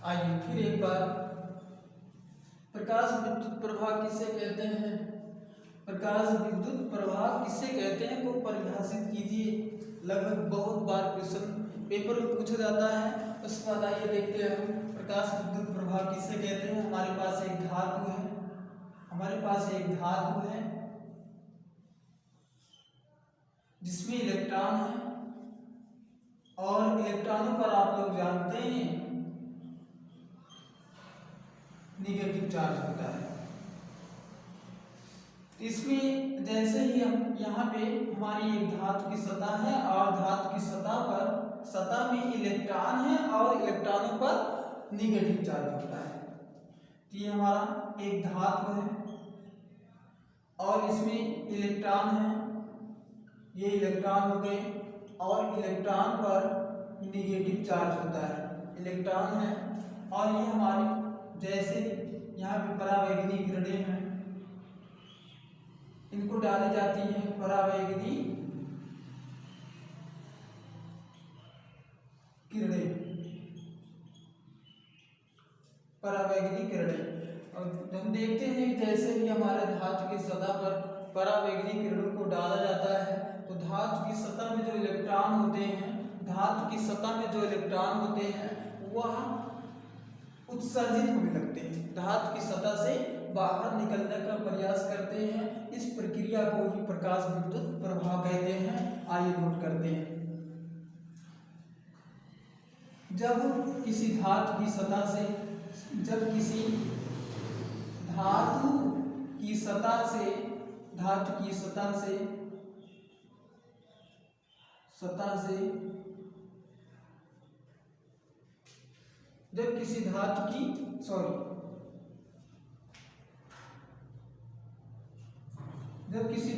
आइए फिर एक बार, प्रकाश विद्युत प्रवाह किसे कहते हैं, प्रकाश विद्युत प्रवाह किसे कहते हैं को परिभाषित कीजिए। लगभग बहुत बार क्वेश्चन पेपर में पूछा जाता है। उसके बाद आइए देखते हैं हम प्रकाश विद्युत प्रवाह किसे कहते हैं। हमारे पास एक धातु है, जिसमें इलेक्ट्रॉन है और इलेक्ट्रॉनों पर आप लोग जानते हैं निगेटिव चार्ज होता है। इसमें जैसे ही हम यहाँ पे हमारी एक धातु की सतह है और धातु की सतह में इलेक्ट्रॉन है और इलेक्ट्रॉनों पर निगेटिव चार्ज होता है। तो ये हमारा एक धातु है और इसमें इलेक्ट्रॉन है, ये इलेक्ट्रॉन हो गए और इलेक्ट्रॉन पर निगेटिव चार्ज होता है। इलेक्ट्रॉन है और ये हमारे जैसे यहाँ पे परावैगनी किरणें हैं, इनको डाली जाती हैं परावैगनी किरणें। और हम देखते हैं जैसे ही हमारे धातु की सतह पर परावैगनी किरणों को डाला जाता है तो धातु की सतह में जो इलेक्ट्रॉन होते हैं वह उत्सर्जित होने लगते हैं, धातु की सतह से बाहर निकलने का प्रयास करते हैं। इस प्रक्रिया को ही प्रकाश विद्युत प्रवाह कहते हैं। आइए नोट करते हैं। जब किसी धातु की सतह से जब किसी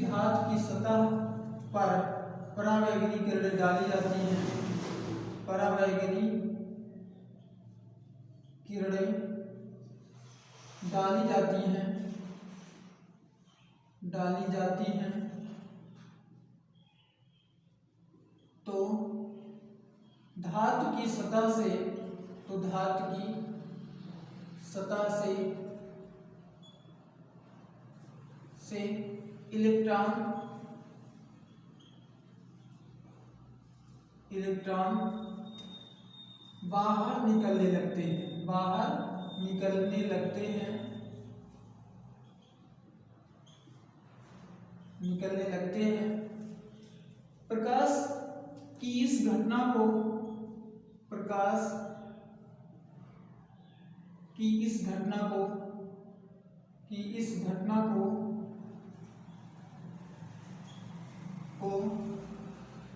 धातु की सतह पर परावैगनी किरणें डाली जाती हैं, परावैगनी किरणें डाली जाती हैं तो धातु की सतह से इलेक्ट्रॉन बाहर निकलने लगते हैं। प्रकाश की इस घटना को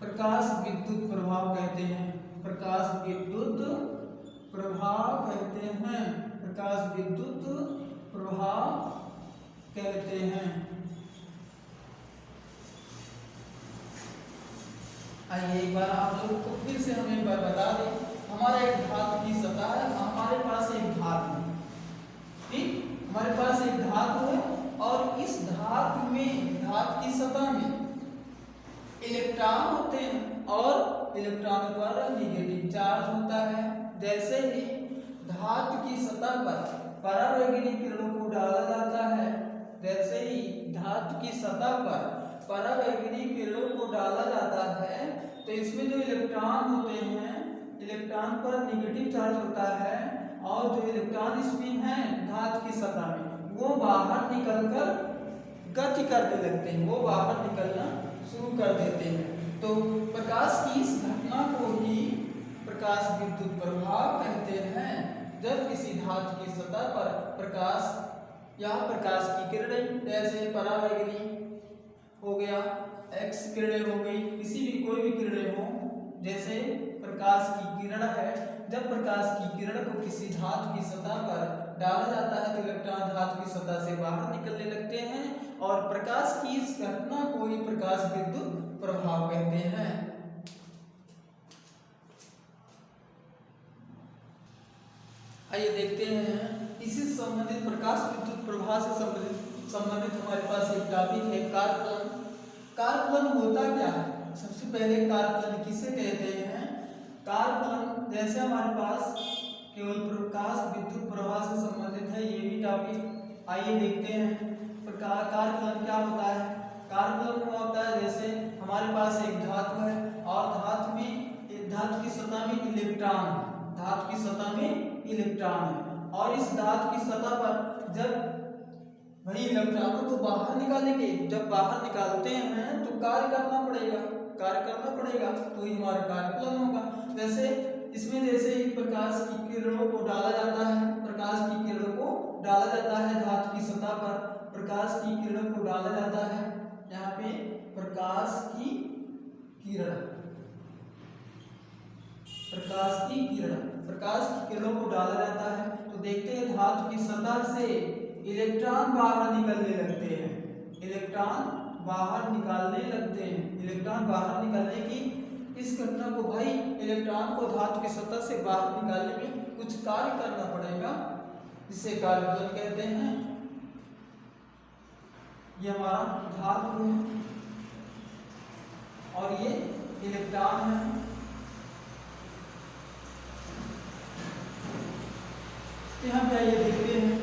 प्रकाश विद्युत प्रभाव कहते हैं। आइए एक बार आप लोगों को फिर से हम एक बार बता दें। हमारा एक धातु की सतह है, हमारे पास एक धातु है, ठीक, हमारे पास एक धातु है और इस धातु की सतह में इलेक्ट्रॉन होते हैं और इलेक्ट्रॉन पर निगेटिव चार्ज होता है। जैसे ही धातु की सतह पर परावैगनी किरणों को डाला जाता है, तो इसमें जो इलेक्ट्रॉन होते हैं, इलेक्ट्रॉन पर निगेटिव चार्ज होता है और जो इलेक्ट्रॉन इसमें हैं धातु की सतह में वो बाहर निकलकर गति करने लगते हैं, वो बाहर निकलना शुरू कर देते हैं। तो प्रकाश की इस घटना को ही प्रकाश विद्युत प्रवाह कहते हैं। जब किसी धातु की सतह पर प्रकाश या प्रकाश की किरणें जैसे परावैगनी हो गया, एक्स किरणें हो गई, कोई भी किरणें हो, जैसे प्रकाश की किरण है, जब प्रकाश की किरण को किसी धातु की सतह पर डाला जाता है तो इलेक्ट्रॉन धातु की सतह से बाहर निकलने लगते हैं और प्रकाश की इस घटना को ही प्रकाश विद्युत प्रभाव कहते हैं। आइए देखते हैं इसी संबंधित प्रकाश विद्युत प्रवाह से संबंधित हमारे पास एक टॉपिक है कारकलन। कारकलन होता क्या है? सबसे पहले कारकलन किसे कहते हैं? कारकलन जैसे हमारे पास केवल प्रकाश आइए देखते हैं प्रकार कार्यफलन क्या होता है। कार्यफलन क्या होता है, जैसे हमारे पास एक धातु है और धातु की सतह में इलेक्ट्रॉन है, धातु की सतह में इलेक्ट्रॉन है और इस धातु की सतह पर जब वही इलेक्ट्रॉनों को बाहर निकालेंगे, जब बाहर निकालते हैं तो कार्य करना पड़ेगा तो ही हमारा कार्यफलन होगा। जैसे इसमें जैसे ही प्रकाश की किरणों को डाला जाता है, प्रकाश की किरणों को डाला जाता है धातु की सतह पर, प्रकाश की किरणों को डाला जाता है, यहाँ पे प्रकाश की किरणों को डाला जाता है तो देखते हैं धातु की सतह से इलेक्ट्रॉन बाहर निकलने लगते हैं, इलेक्ट्रॉन बाहर निकलने की इस घटना को भाई इलेक्ट्रॉन को धातु की सतह से बाहर निकालने में कुछ कार्य करना पड़ेगा, जिसे कार्यफलन कहते हैं। ये हमारा धातु है और ये इलेक्ट्रॉन है। यहाँ पे आइए देखते हैं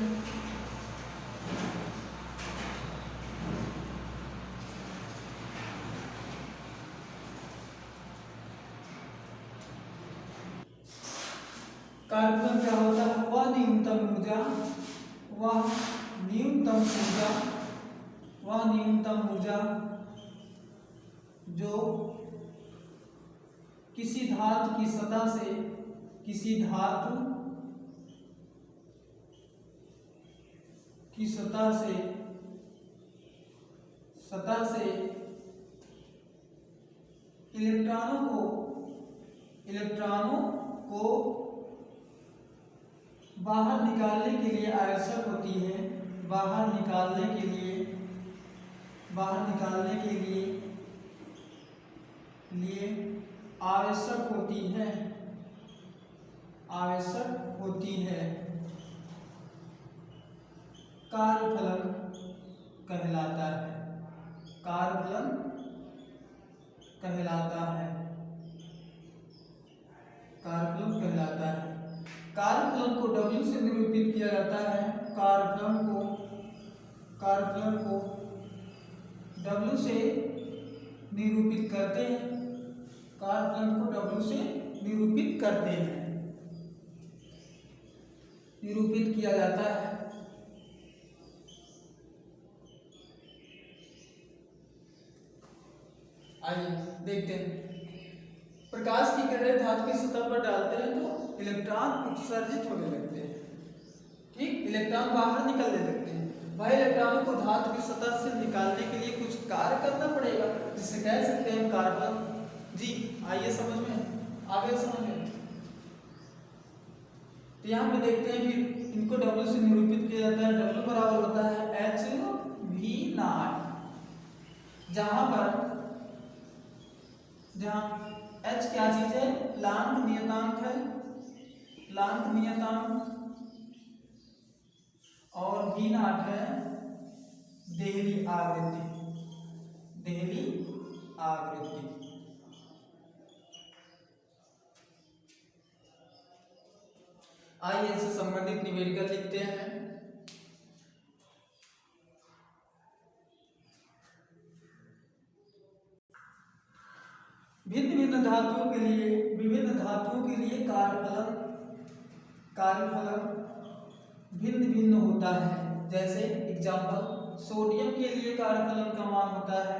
कार्यफलन क्या होता है। वह न्यूनतम ऊर्जा जो किसी धातु की सतह से इलेक्ट्रॉनों को बाहर निकालने के लिए आवश्यक होती है, बाहर निकालने के लिए आवश्यक होती है कार्यफलन कहलाता है। कार्यफलन कहलाता है। कार्यफलन को W से निरूपित किया जाता है। कार्यफलन को W से निरूपित करते हैं। निरूपित किया जाता है। आइए देखते हैं। प्रकाश की किरणें धातु की सतह पर डालते हैं तो इलेक्ट्रॉन उत्सर्जित होने लगते हैं, ठीक, इलेक्ट्रॉन बाहर निकलने लगते हैं। वह इलेक्ट्रॉनों को धातु की सतह से निकालने के लिए कुछ कार्य करना पड़ेगा, जिसे कह सकते हैं कार्यफलन। जी आइए समझ में आगे तो यहाँ पे देखते हैं फिर इनको W से निरूपित किया जाता है। W बराबर होता है HV0, जहाँ H क्या चीज है, लांक नियतांक है, और V0 है देहली आवृत्ति। आइए इससे संबंधित न्यूमेरिकल लिखते हैं। विभिन्न धातुओं के लिए कार्यफलन भिन्न होता है। जैसे एग्जाम्पल, सोडियम के लिए कार्यफलन का मान होता है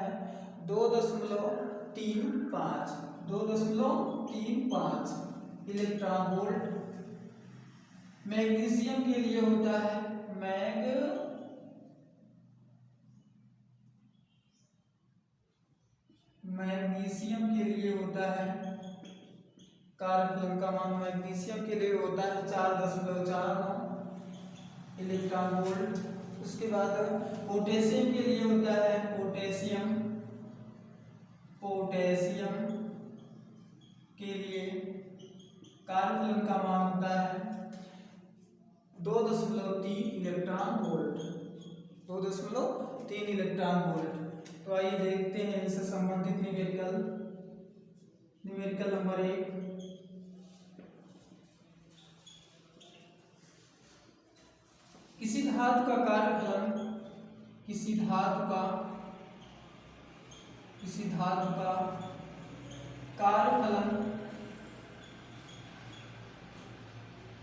2.35 इलेक्ट्रॉन वोल्ट। मैग्नीशियम के लिए होता है कार्यफलन का मान मैग्नीशियम के लिए होता है 4.49 इलेक्ट्रॉन वोल्ट। उसके बाद पोटेशियम के लिए होता है पोटेशियम के लिए कार्यफलन का मान होता है 2.3 इलेक्ट्रॉन वोल्ट। तो आइए देखते हैं इससे संबंधित न्यूमेरिकल नंबर 1। किसी धातु का कार्यफलन, किसी धातु का कार्यफलन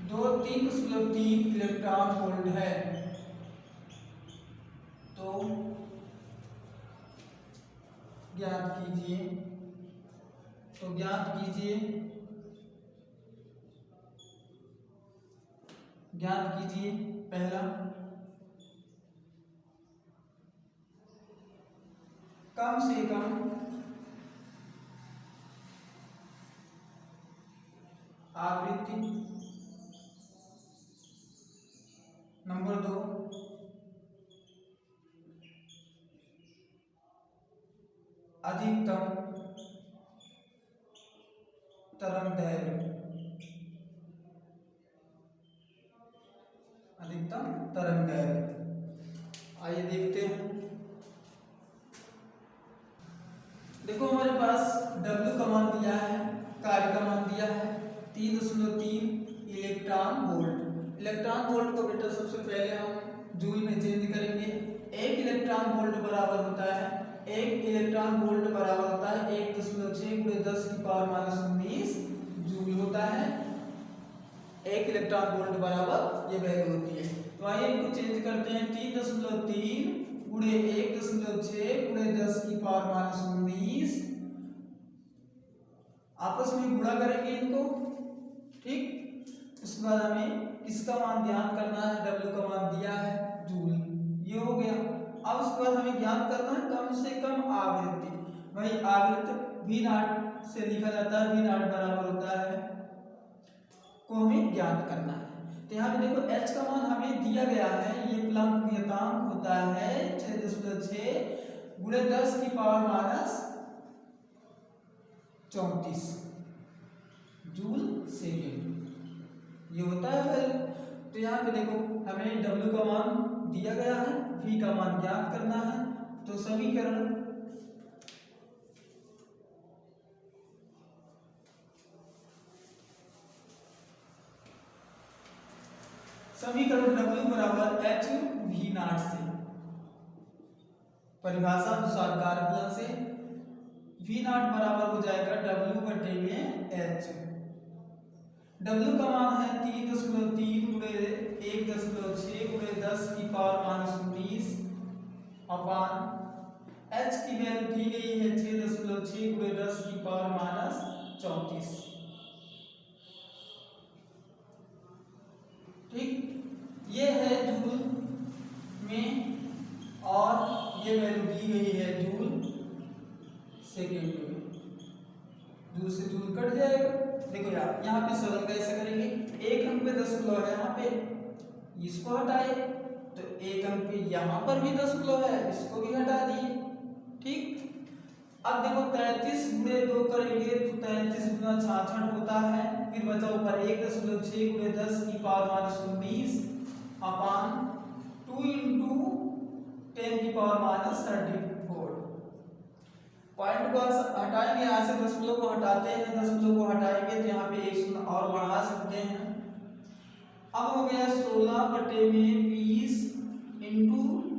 3.3 इलेक्ट्रॉन वोल्ट है। तो ज्ञात कीजिए पहला, कम से कम आवृत्ति। नंबर 2, अधिकतम तरंग दैर्घ्य। आइए देखते हैं। देखो हमारे पास W का मान दिया है, कार्य का मान दिया है 3.3 इलेक्ट्रॉन वोल्ट। इलेक्ट्रॉन वोल्ट को बेटा सबसे पहले हम जूल में चेंज करेंगे। 1 इलेक्ट्रॉन वोल्ट बराबर होता है 1.6 × 10⁻19 जूल होता है। 1 इलेक्ट्रॉन वोल्ट बराबर ये वैल्यू होती है। तो आइए इनको चेंज करते हैं। 3.3 × 1.6 × 10⁻19 आपस में गुणा करेंगे इनको, ठीक। उसके बाद हमें किसका मान ज्ञात करना है, W का मान दिया है जूल, ये हो गया। अब उसके बाद हमें ज्ञात करना है कम से कम आवृत्ति। वही आवृत्ति V0 से लिखा जाता है, V0 बराबर होता है को हमें ज्ञात करना है। तो यहाँ पे देखो H का मान हमें दिया गया है, ये प्लंक नियतांक होता है 6.6 × 10⁻34 जूल सेकेंड, ये होता है वैल्यू। तो यहाँ पे देखो हमें W का मान दिया गया है, V का मान ज्ञात करना है। तो समीकरण W बराबर h V0 से, परिभाषा अनुसार कार्यफलन से V0 बराबर हो जाएगा W बटे में h। W का मान है 3.3 × 1.6 × 10⁻19 अपान h की वैल्यू दी गई है 6.6 × 10⁻34, ठीक। ये है जूल में और ये वैल्यू दी गई है जूल सेकेंड में। जूल से जूल कट जाएगा। देखो यार यहाँ पे सरल कैसे करेंगे, 1 अंक पे 10 किलो है, यहाँ पे इसको हटाए तो 1 अंक पे यहाँ पर भी 10 किलो है, इसको भी हटा दिए, ठीक। अब देखो 33 × 2 करेंगे तो 33 × 66 होता है। फिर बचा ऊपर 1.6 × 10⁻19 अपान 2 × 10⁻34। पॉइंट को हटाएंगे, यहाँ से 10 किलो को हटाते हैं, 10 किलो को हटाएंगे तो यहाँ पे 1 शून्य और बढ़ा सकते हैं। अब हो गया 16 बटे में 20 ×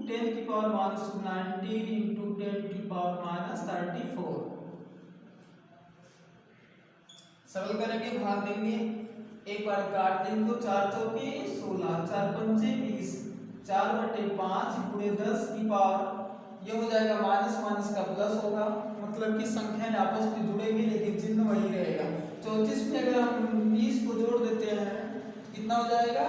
10⁻19 × 10⁻34। सरल करेंगे, भाग देंगे, एक बार काट देंगे। 4 चौके 16, 4 पंचे 20, 4 बटे 5 × 10 की पावर, ये हो जाएगा माइनस माइनस का प्लस होगा, मतलब कि संख्याएं आपस में जुड़ेंगी लेकिन चिन्ह वही रहेगा। 34 में अगर हम 19 को जोड़ देते हैं कितना हो जाएगा,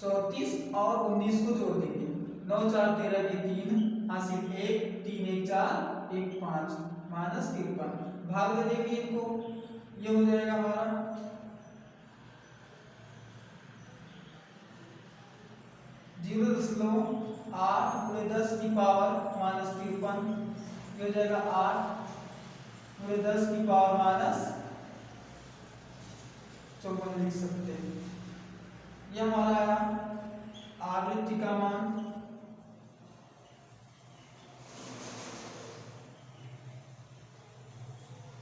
34 और 19 को जोड़ देंगे, 9 4 13 के 3 हासिल 1, 3 1 4 1 5 -53। भाग दे देंगे इनको, ये हो जाएगा हमारा 0.8 × 10 की पावर -53, ये हो जाएगा 8 × 10 की पावर -54 लिख सकते हैं। ये हमारा आया आवृत्ति का मान।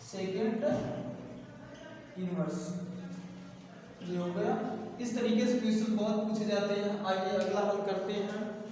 सेकेंड इनवर्स ये हो गया। इस तरीके से क्वेश्चन बहुत पूछे जाते हैं। आइए अगला हल करते हैं।